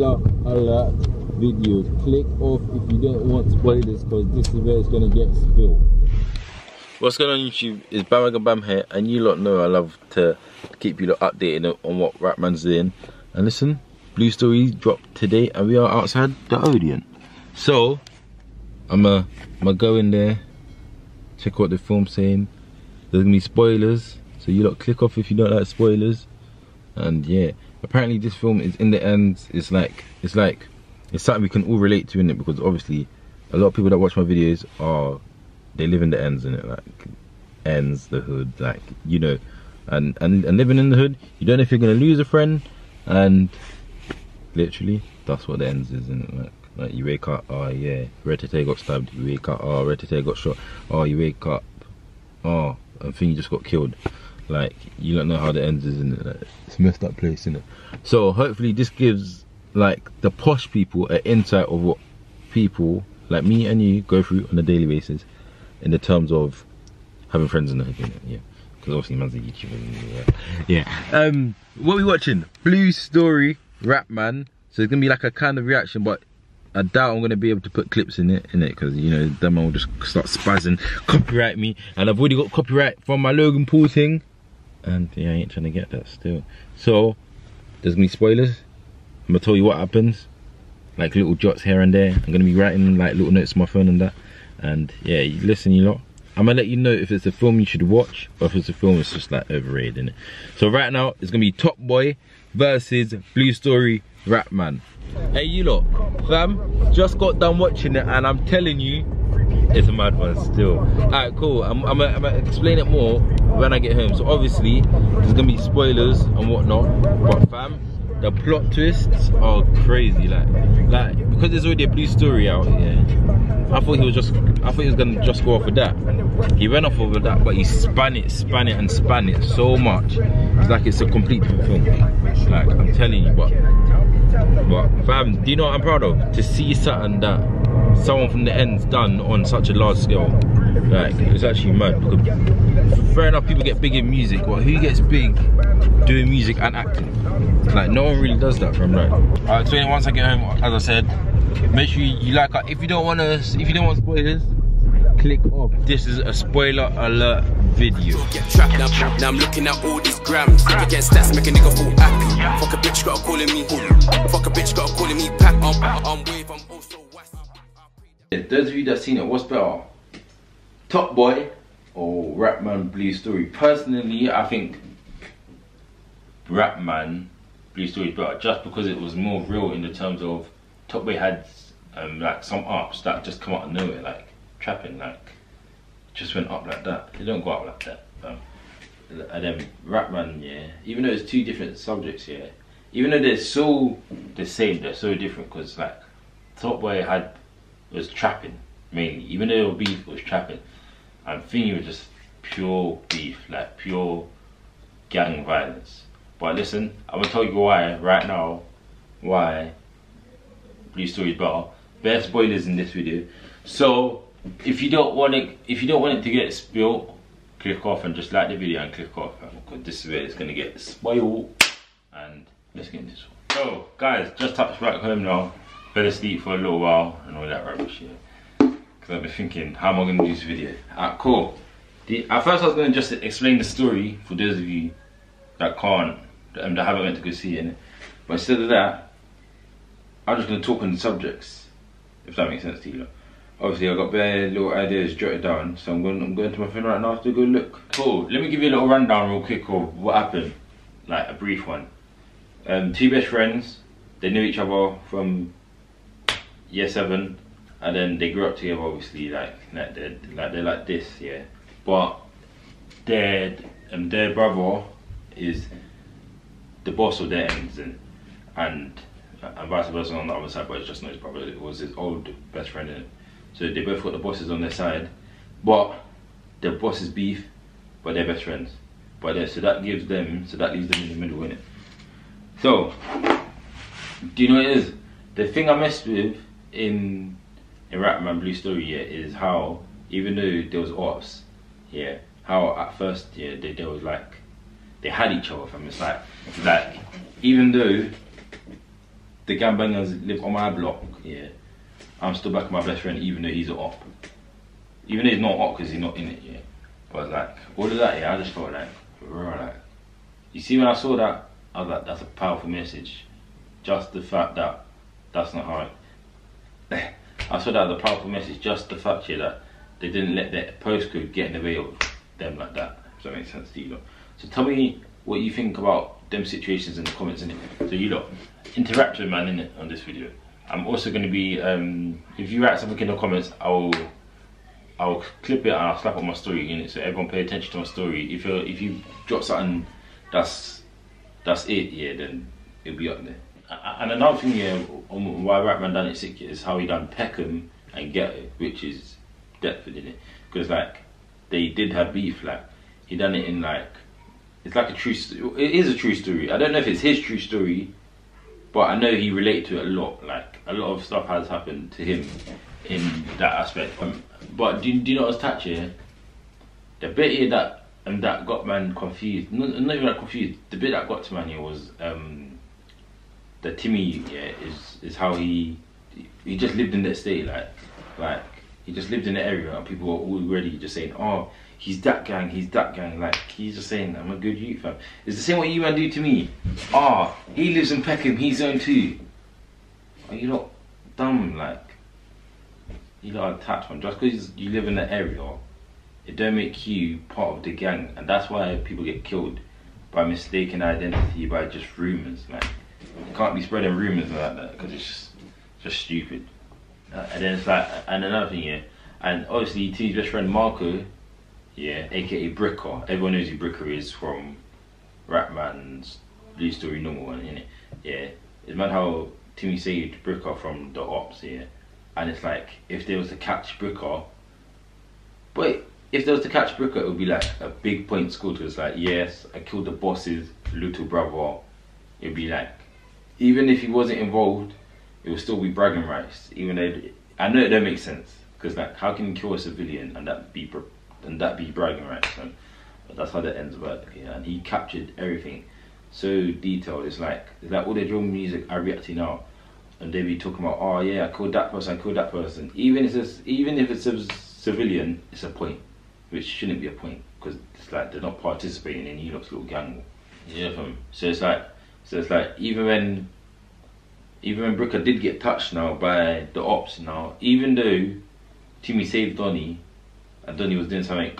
Alert video. Click off if you don't want spoilers, because this is where it's gonna get spilled. What's going on YouTube? It's Bandwagon Bam here, and you lot know I love to keep you lot updated on what Rapman's doing. And listen, Blue Story dropped today, and we are outside the Odeon. So I'm gonna go in there, check what the film's saying. There's gonna be spoilers, so you lot click off if you don't like spoilers. And yeah, apparently this film is in the ends. It's something we can all relate to in it, because obviously a lot of people that watch my videos they live in the ends, in it, like ends, the hood, like, you know, and living in the hood, you don't know if you're gonna lose a friend, and literally that's what the ends is, isn't it? Like you wake up, oh yeah, Retete got stabbed. You wake up, oh Retete got shot. Oh, you wake up, oh, I think you just got killed. Like, you don't know how the ends is, in it. Like, it's a messed up place, isn't it? So hopefully this gives like the posh people an insight of what people like me and you go through on a daily basis, in the terms of having friends in the hood, innit? Yeah, because obviously man's a YouTuber. Yeah. What are we watching? Blue Story, Rapman. So it's gonna be like a kind of reaction, but I doubt I'm gonna be able to put clips in it, because you know that man will just start spazzing, copyright me, and I've already got copyright from my Logan Paul thing, and yeah, I ain't trying to get that still. So there's gonna be spoilers. I'm gonna tell you what happens, like little jots here and there. I'm gonna be writing like little notes on my phone and that. And yeah, listen, you lot, I'm gonna let you know if it's a film you should watch, or if it's a film that's just like overrated, innit? So right now it's gonna be Top Boy versus Blue Story Rapman. Hey you lot, fam, just got done watching it, and I'm telling you, it's a mad one still. Alright, cool. I'm gonna explain it more when I get home. So obviously there's gonna be spoilers and whatnot, but fam, the plot twists are crazy. Like because there's already a Blue Story out. Yeah, I thought he was gonna just go off with that. He went off with that, but he span it so much. It's like it's a complete different film. Like, I'm telling you, but fam, do you know what I'm proud of? To see something that someone from the end's done on such a large scale. Like, it's actually mad, because fair enough, people get big in music, but who gets big doing music and acting? Like, no one really does that, from right. Alright, so once I get home, as I said, make sure you like it. If you don't want spoilers, click off. This is a spoiler alert video. Get trapped now I'm looking at all these grams. Getting stats, make a nigga fall happy. Fuck a bitch, got calling me. Fuck a bitch, got calling me pack. I'm wave, I'm also west. Those of you that seen it, what's better? Top Boy or Rapman Blue Story? Personally, I think Rapman Blue Story is better, just because it was more real, in the terms of Top Boy had like some ups that just come out of nowhere, like trapping, like just went up like that. They don't go up like that. And then Rapman, yeah, even though it's two different subjects, yeah, even though they're so the same, they're so different, because like Top Boy was trapping mainly, even though it was beef, it was trapping, and Thingy was just pure beef, like pure gang violence. But listen, I'm gonna tell you why right now, why Blue Story is better. Bare spoilers in this video, so if you don't want it to get spilled, click off and just like the video and click off, because this is where it's gonna get spoiled. And let's get into this one. So guys, just touched back home now, fell asleep for a little while and all that rubbish, yeah, because I've been thinking, how am I gonna do this video? Alright, cool. At first I was gonna just explain the story for those of you that can't, that haven't went to go see it, but instead of that, I'm just gonna talk on the subjects, if that makes sense to you. Obviously I got bare little ideas jotted down, so I'm going to my phone right now to go look. Cool, let me give you a little rundown real quick of what happened, like a brief one. Two best friends, they knew each other from year 7, and then they grew up together, obviously, like they're like this, yeah. But their brother is the boss of their ends, and vice versa on the other side, but it's just not his brother, it was his old best friend, innit? So they both got the bosses on their side, but their boss is beef, but they're best friends. But so that leaves them in the middle, innit? So, do you know what it is? The thing I messed with in Rapman Blue Story, yeah, is how, even though there was ops, yeah, how at first, yeah, they was like, they had each other, fam. It's like even though the gangbangers live on my block, yeah, I'm still back with my best friend even though he's an op. Even though he's not op because he's not in it, yeah. But like, all of that, yeah, I just thought like, you see when I saw that, I was like, that's a powerful message. Just the fact that that's not how it, I saw that as a powerful message, just the fact, yeah, that they didn't let their postcode get in the way of them like that. Does that make sense to you lot? So tell me what you think about them situations in the comments, innit? So you lot, interact with man, innit, on this video. I'm also going to be, if you write something in the comments, I'll clip it and I'll slap on my story, innit? So everyone pay attention to my story. If you drop something that's it, yeah, then it'll be up there. And another thing, yeah, on why Rapman done it sick is how he done Peckham and Ghetto, which is Deptford, innit? Because like they did have beef, like he done it in like, it's like a true, it is a true story. I don't know if it's his true story, but I know he related to it a lot. Like a lot of stuff has happened to him in that aspect. But do you know what's touchy? Yeah? The bit here that got man confused, not even that confused. The bit that got to man here was the Timmy, yeah, is how he just lived in the estate, like he just lived in the area, and people were already just saying, oh, he's that gang, like he's just saying, I'm a good youth, fam. It's the same what you man do to me. Ah, oh, he lives in Peckham, he's zone 2. Are you not dumb? Like, you lot are attached, man. Just because you live in the area, it don't make you part of the gang, and that's why people get killed by mistaken identity, by just rumours. Like, you can't be spreading rumours like that because it's just stupid. And then it's like, and another thing, yeah, and obviously T's best friend Marco, yeah, aka Bricker. Everyone knows who Bricker is from Rapman's BLUESTORY normal one, innit? Yeah, it's mad how Timmy saved Bricker from the ops, yeah. And it's like, if they was to catch Bricker, but if they was to catch Bricker, it would be like a big point scored. Because it's like, yes, I killed the boss's little brother. It'd be like, even if he wasn't involved, it would still be bragging rights. Even though I know it don't make sense, because like, how can you kill a civilian and that be bragging rights? So, but that's how that ends work. Yeah, and he captured everything so detailed. It's like all the drill music I react to now, and they be talking about, oh yeah, I killed that person, I killed that person. Even if it's a civilian, it's a point, which shouldn't be a point, because it's like they're not participating in you lot's little gang war. Yeah, fam. So it's like even when Bricker did get touched now by the ops now, even though Timmy saved Donny and Donny was doing something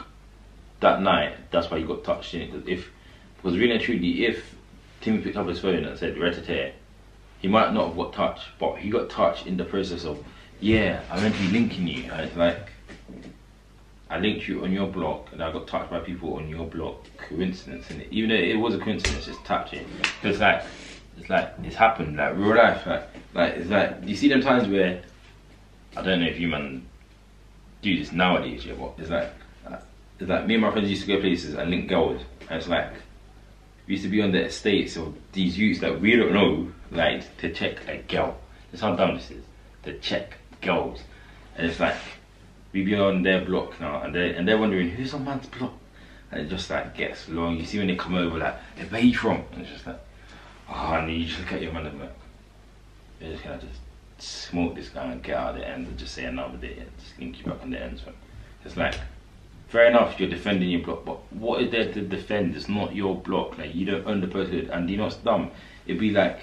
that night, that's why he got touched in it. Because really and truly, if Timmy picked up his phone and said rat-a-tat, he might not have got touched, but he got touched in the process of, yeah, I meant to be linking you. And it's like, I linked you on your block and I got touched by people on your block. Coincidence, innit? Even though it was a coincidence, it's touching. It's like it's happened, like real life. Like it's like, you see them times where, I don't know if you man do this nowadays, yeah, but it's like me and my friends used to go places and link girls, and it's like, we used to be on the estates of these youths that we don't know, like, to check a girl. That's how dumb this is, to check girls. And it's like, we be on their block now, and they're wondering, who's on man's block? And it just like gets long. You see when they come over, like, hey, where you from? And it's just like, oh, and you just look at your man and like, they're just gonna just smoke this guy and get out of the end and just say another day and just link you back on the ends. It's like, fair enough, you're defending your block, but what is there to defend? It's not your block. Like, you don't own the postcode, and you're not dumb. It'd be like,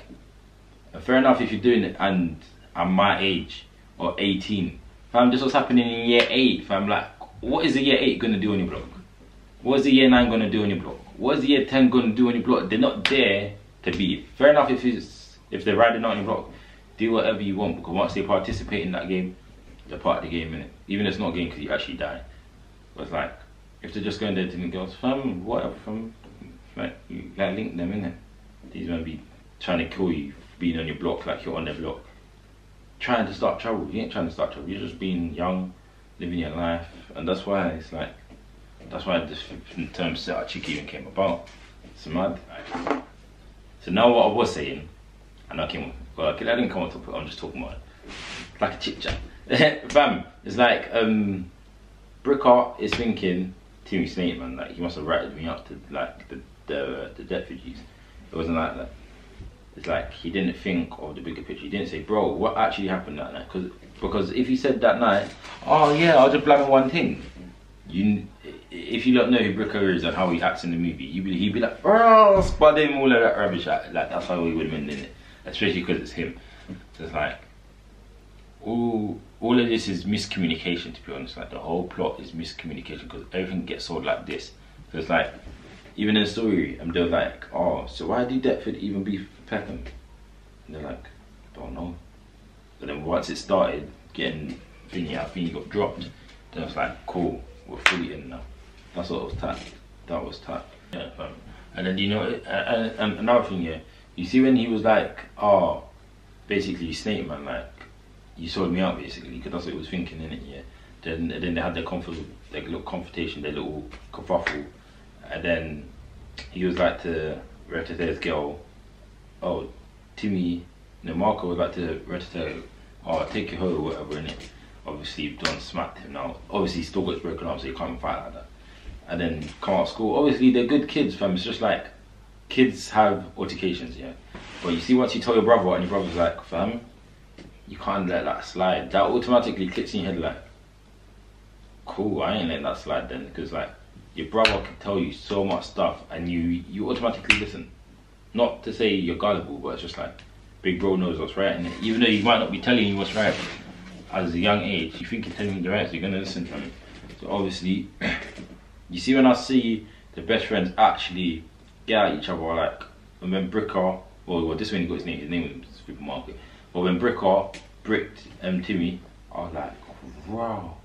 fair enough if you're doing it and I'm my age or 18. Fam, this was happening in year 8. Fam, like, what is the year 8 gonna do on your block? What is the year 9 gonna do on your block? What is the year 10 gonna do on your block? They're not there to be. Fair enough if they're riding out on your block, do whatever you want, because once they participate in that game, they're part of the game, innit? Even if it's not a game because you actually die. But it's like, if they're just going there to link girls, fam, whatever, fam, like, you like link them, innit? These men be trying to kill you for being on your block, like you're on their block. Trying to start trouble. You ain't trying to start trouble, you're just being young, living your life. And that's why it's like, that's why this term set our chick even came about. It's mad. So now what I was saying, and I didn't come on top of it, I'm just talking about it. Like a chit chat. Fam, it's like, Bricker is thinking, Timmy Snake, man, like, he must have ratted me up to like the refugees. It wasn't like that. it's like he didn't think of the bigger picture. He didn't say, bro, what actually happened that night? Because if he said that night, oh yeah, I'll just blame one thing. If you don't know who Bricko is and how he acts in the movie, he'd be like, oh, spud him, all of that rubbish. Like that's how he would have been in it, especially because it's him. So it's like, all of this is miscommunication, to be honest. Like the whole plot is miscommunication because everything gets sold like this. So it's like, even in the story, they're like, oh, so why did Deptford even beef Peckham? And they're like, don't know. But then once it started getting thingy out, thingy got dropped, then it's like, cool, we're fully in now. That's what was tight. That was tight. Yeah, fam. And then you know, and another thing, yeah, you see when he was like, oh, basically Snake Man, like, you sold me out basically, because that's what he was thinking, innit, yeah. Then they had their little confrontation, their little kerfuffle, and then he was like to Rettete's girl, oh, Timmy, no, Marco was like to Rettete, oh, take your hoe or whatever, innit. Obviously, Don smacked him now. Obviously, he still got broken up, so he can't fight like that. And then come out of school. Obviously, they're good kids, fam. It's just like kids have altercations, yeah. But you see, once you tell your brother, and your brother's like, fam, you can't let that slide. That automatically clicks in your head, like, cool, I ain't letting that slide then, because like your brother can tell you so much stuff, and you automatically listen. Not to say you're gullible, but it's just like big bro knows what's right, and even though he might not be telling you what's right. As a young age, you think you're telling me the right, so you're gonna listen to him. So obviously, you see when I see the best friends actually get at each other, like when Bricker, well this when he got his name was Supermarket. But when Bricker bricked Timmy, I was like, wow.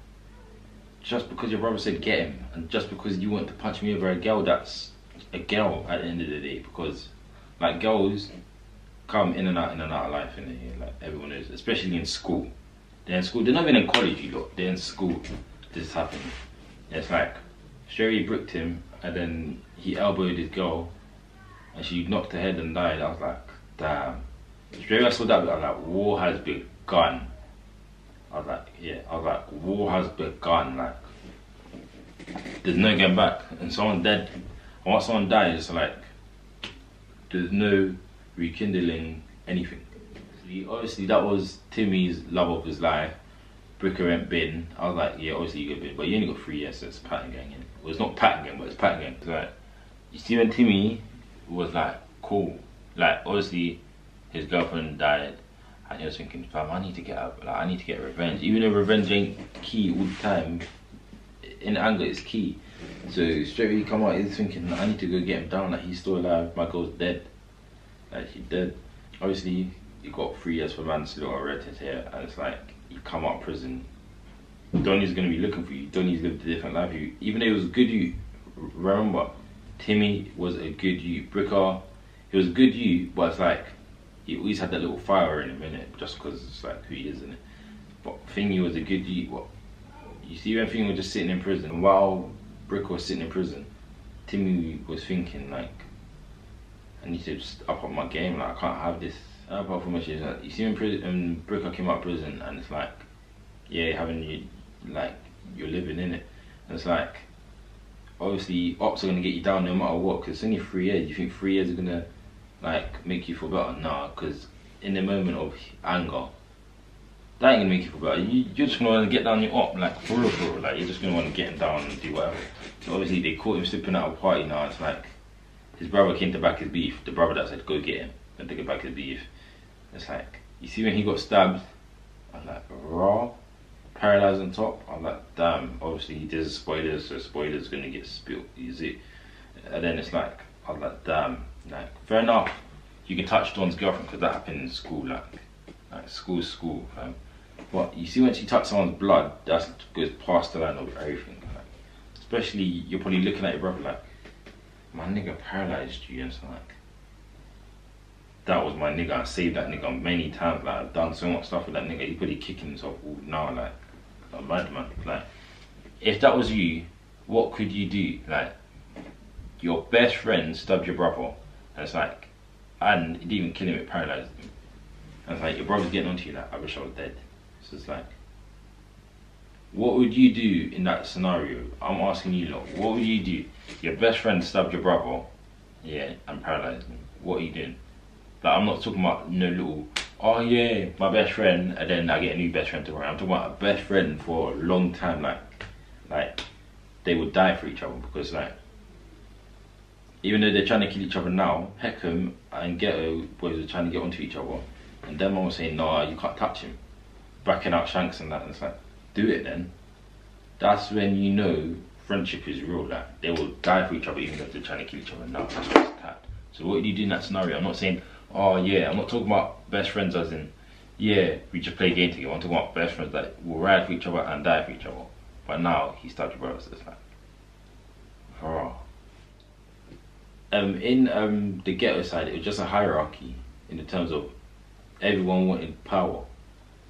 Just because your brother said get him, and just because you want to punch me over a girl that's a girl at the end of the day, because like girls come in and out of life, innit? Like everyone is, especially in school. They're in school, they're not even in college, you lot, they're in school. This happened. It's like, Sherry bricked him, and then he elbowed his girl, and she knocked her head and died. I was like, damn. Sherry, I saw that, I was like, war has begun. I was like, yeah, I was like, war has begun, like, there's no getting back. And someone's dead, and once someone dies, like, there's no rekindling anything. Obviously that was Timmy's love of his life. Bricker went bin. I was like, yeah, obviously you got bin, but you only got 3 years, so it's pattern gang in. Well, it's not pattern gang, but it's pattern gang. It's like, you see when Timmy was like, cool. Like, obviously his girlfriend died, and he was thinking, fam, I need to get up, like, I need to get revenge. Even though revenge ain't key all the time, in anger it's key. So straight away he come out, he's thinking, I need to go get him down, like he's still alive, my girl's dead. Like, she's dead. Obviously, you got 3 years for manslaughter, arrested here, and it's like, you come out of prison, Donnie's gonna be looking for you. Donnie's lived a different life. Even though he was a good you, remember, Timmy was a good you. Bricker, he was a good you, but it's like, he always had that little fire in him, innit? Just because it's like who he is, innit? But Thingy was a good you. What? You see when Thingy was just sitting in prison, and while Bricker was sitting in prison, Timmy was thinking like, I need to just up my game, like I can't have this. Apart from which is like, you see when Bricker came out of prison, and it's like, yeah, having you, like, you're living in it, and it's like, obviously ops are gonna get you down no matter what, because it's only 3 years. You think 3 years are gonna like make you feel better? Nah, because in the moment of anger, that ain't gonna make you feel better. You're just gonna want to get down your op, like for real, like you're just gonna want to get him down and do whatever. So obviously they caught him slipping out of a party now. It's like his brother came to back his beef. The brother that said go get him and to get back his beef. It's like, you see when he got stabbed, I was like, raw, paralyzed on top. I was like, damn. Obviously he does spoilers, so spoilers gonna get spilled. You see, and then it's like, I was like, damn. Like, fair enough, you can touch Don's girlfriend because that happened in school. Like school's school, fam. But you see when she touched someone's blood, that goes past the line of everything. Like, especially you're probably looking at your brother like, my nigga paralyzed you, and it's like, that was my nigga. I saved that nigga many times. Like, I've done so much stuff with that nigga. He probably kicking himself now, like a madman. Like, if that was you, what could you do? Like, your best friend stabbed your brother, and it's like, and it didn't even kill him, it paralyzed him. And it's like, your brother's getting onto you like, I wish I was dead. So it's like, what would you do in that scenario? I'm asking you lot, what would you do? Your best friend stabbed your brother, yeah, and paralyzed him. What are you doing? Like, I'm not talking about no little, oh yeah, my best friend, and then I get a new best friend tomorrow. I'm talking about a best friend for a long time. Like they would die for each other, because like, even though they're trying to kill each other now, Peckham and Ghetto boys are trying to get onto each other, and them all saying, nah, you can't touch him, backing out Shanks and that, and it's like, do it then. That's when you know friendship is real. Like, they will die for each other even if they're trying to kill each other now. That's just that. So what do you do in that scenario? I'm not saying, oh yeah, I'm not talking about best friends as in, yeah, we just play a game together. I'm talking about best friends that will ride for each other and die for each other. But now he stabbed your brother, so it's like, oh. In the Ghetto side, it was just a hierarchy in the terms of everyone wanted power.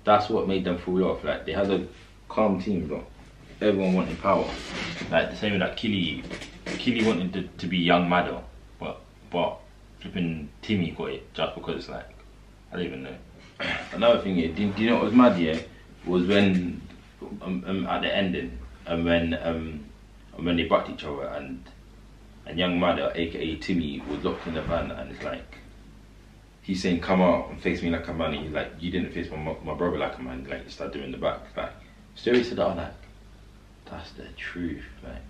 That's what made them fall off. Like, they had a calm team, but everyone wanted power. Like the same with that Killy wanted to be young Madder, but flipping Timmy got it just because it's like, I don't even know. Another thing is, do you know what was mad? Yeah, was when at the ending, and when they backed each other, and young Madder, aka Timmy, was locked in the van, and it's like, he's saying, come out and face me like a man. And he's like, you didn't face my brother like a man. Like, you start doing the back. Like, Story said that, like, that's the truth. Like,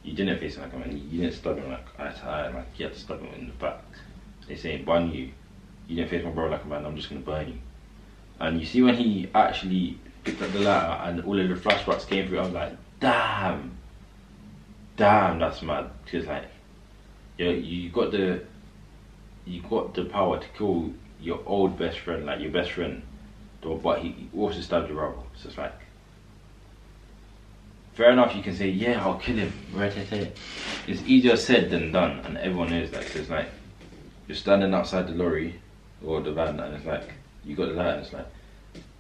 you didn't face him like a man. You didn't stab him like eye to eye. Like, you had to stab him in the back. They saying, burn you. You didn't face my brother like a man. I'm just gonna burn you. And you see when he actually picked up the lighter and all of the flashbacks came through, I was like, damn, that's mad. Because like, you got the power to kill your old best friend, like your best friend, but he also stabbed your brother. So it's like, fair enough, you can say, yeah, I'll kill him, right? It's easier said than done, and everyone knows that. So it's like, you're standing outside the lorry or the van, and it's like, you got the light, and it's like,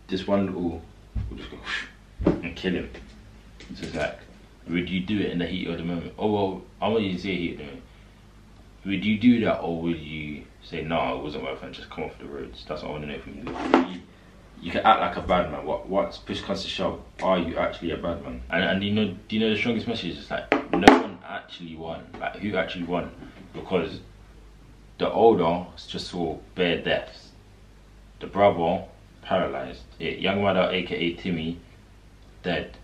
this one little will just go and kill him. So it's like, would you do it in the heat of the moment? Oh well, I want you to say heat of the moment. Would you do that, or would you say, no, it wasn't worth it, and just come off the roads? That's what I want to know from you. You can act like a bad man. What's push comes to shove, are you actually a bad man? And do you know the strongest message is like, no one actually won. Like, who actually won? Because the older just saw bare deaths. The brother paralyzed. Young Mother, aka Timmy, dead.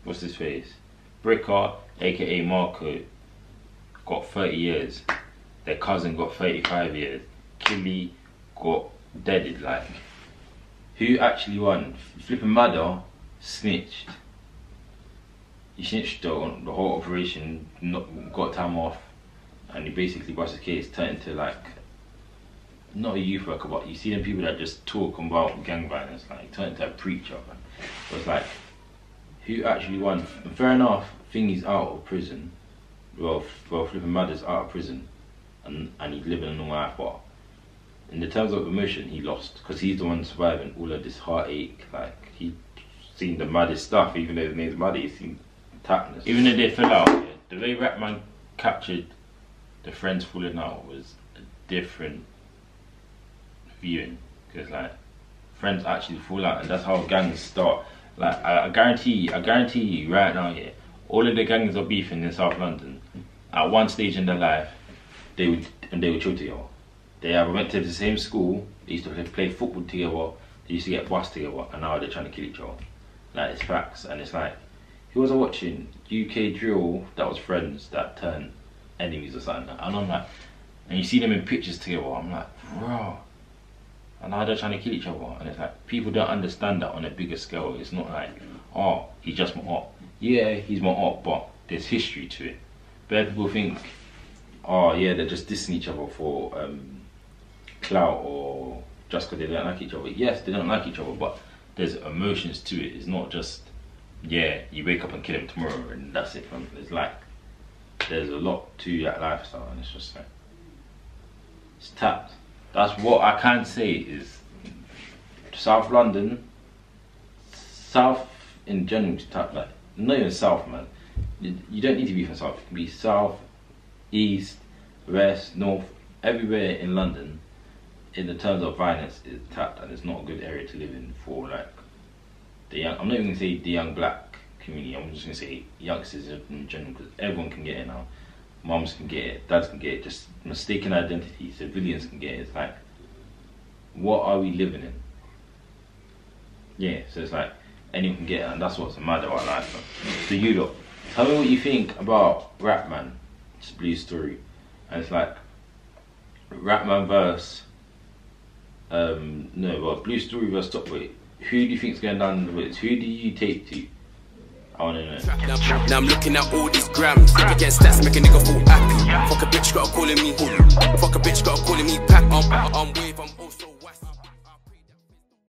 What's his face? Bricker, aka Marco, got 30 years. Their cousin got 35 years. Killy got deaded. Like, who actually won? Flipping Madder snitched. He snitched on the whole operation, got time off, and he basically bust the case, turned into like, not a youth worker, but you see them people that just talk about gang violence, like, turned into a preacher. Man. So it's like, who actually won? And fair enough, Thingy's out of prison. Well, flipping Madder's out of prison, and he's living a normal life, but in the terms of emotion, he lost, because he's the one surviving all of this heartache. Like, he's seen the maddest stuff, even though his name's Maddy, he's seen tackness. Even though they fell out, yeah, the way Rapman captured the friends falling out was a different viewing, because like, friends actually fall out, and that's how gangs start. Like, I guarantee you right now, yeah, all of the gangs are beefing in South London. At one stage in their life, they would chill together. They went to the same school, they used to play football together, they used to get bussed together, and now they're trying to kill each other. Like, it's facts. And it's like, who was I watching? UK Drill, that was friends that turned enemies or something. And I'm like, and you see them in pictures together, I'm like, bro. And now they're trying to kill each other. And it's like, people don't understand that on a bigger scale. It's not like, oh, he's just my op. Yeah, he's my op, but there's history to it. But people think, oh yeah, they're just dissing each other for clout, or just because they don't like each other. Yes, they don't like each other, but there's emotions to it. It's not just, yeah, you wake up and kill him tomorrow and that's it. It's like, there's a lot to that lifestyle, and it's just like, it's tapped. That's what I can say is South London, South in general is tapped. Like, not even South, man. You don't need to be from South. You can be South, East, West, North, everywhere in London, in the terms of violence, is tapped, and it's not a good area to live in for like the young. I'm not even gonna say the young black community. I'm just gonna say youngsters in general, because everyone can get in now. mums can get it, dads can get it, just mistaken identity, civilians can get it. It's like, what are we living in? Yeah, so it's like, anyone can get it, and that's what's mad about life. So you lot, tell me what you think about Rapman, it's BLUESTORY, and it's like, Rapman versus, BLUESTORY versus Top Weight. Who do you think's going down in the weights? Who do you take to? I wanna know. Now I'm looking at all these grams. Against stats, make a nigga feel happy. Fuck a bitch, got a calling me. Fuck a bitch, got a calling me pack. I'm wave, I'm